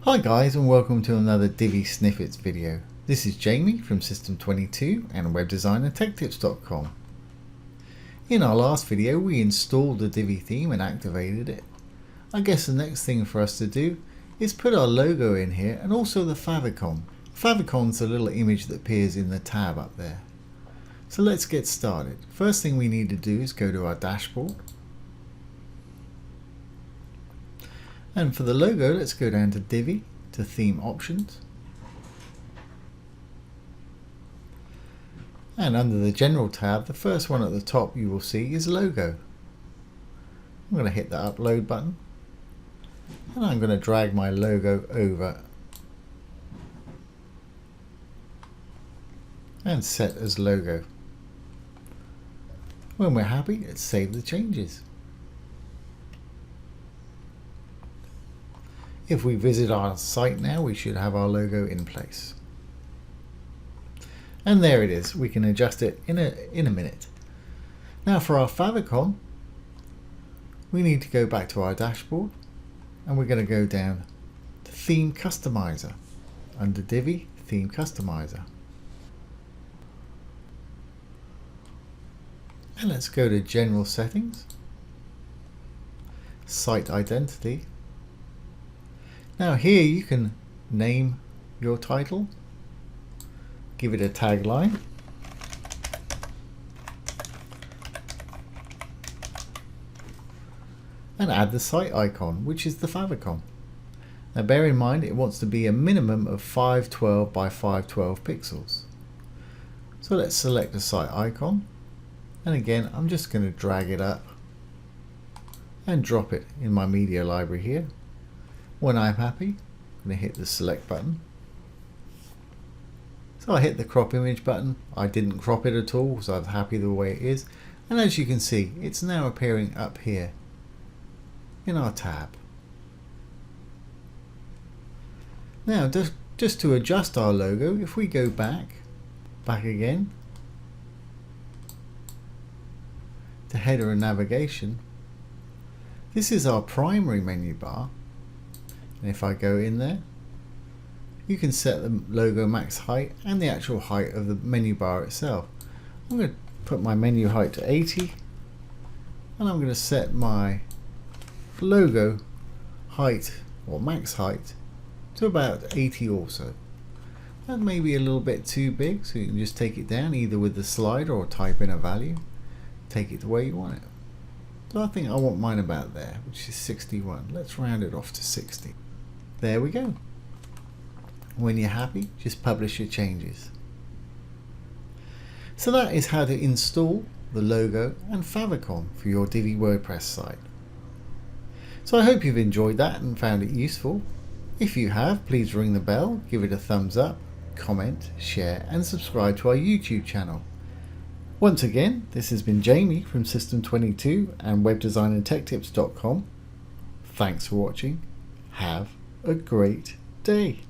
Hi guys, and welcome to another Divi Snippets video. This is Jamie from System22 and webdesignertechtips.com. In our last video we installed the Divi theme and activated it. I guess the next thing for us to do is put our logo in here and also the favicon. Favicon's the little image that appears in the tab up there. So let's get started. First thing we need to do is go to our dashboard. And for the logo, let's go down to Divi, to Theme Options. And under the General tab, the first one at the top you will see is Logo. I'm going to hit the Upload button. And I'm going to drag my logo over and set as Logo. When we're happy, let's save the changes. If we visit our site now, we should have our logo in place. And there it is. We can adjust it in a minute. Now for our favicon, we need to go back to our dashboard and we're going to go down to Theme Customizer. Under Divi, Theme Customizer. And let's go to General Settings, Site Identity. Now here you can name your title, give it a tagline, and add the site icon, which is the favicon. Now bear in mind it wants to be a minimum of 512 by 512 pixels. So let's select the site icon, and again I'm just going to drag it up and drop it in my media library here. When I'm happy, I'm going to hit the select button. So I hit the crop image button. I didn't crop it at all, so I'm happy the way it is. And as you can see, it's now appearing up here in our tab. Now, just to adjust our logo, if we go back again to header and navigation, this is our primary menu bar. And if I go in there, you can set the logo max height and the actual height of the menu bar itself. I'm going to put my menu height to 80 and I'm going to set my logo height or max height to about 80 also. That may be a little bit too big, so you can just take it down either with the slider or type in a value. Take it to where you want it. So I think I want mine about there, which is 61. Let's round it off to 60. There we go. When you're happy, just publish your changes. So that is how to install the logo and favicon for your Divi WordPress site. So I hope you've enjoyed that and found it useful. If you have, please ring the bell, give it a thumbs up, comment, share and subscribe to our YouTube channel. Once again, this has been Jamie from System22 and webdesignertechtips.com. Thanks for watching. Have a great day.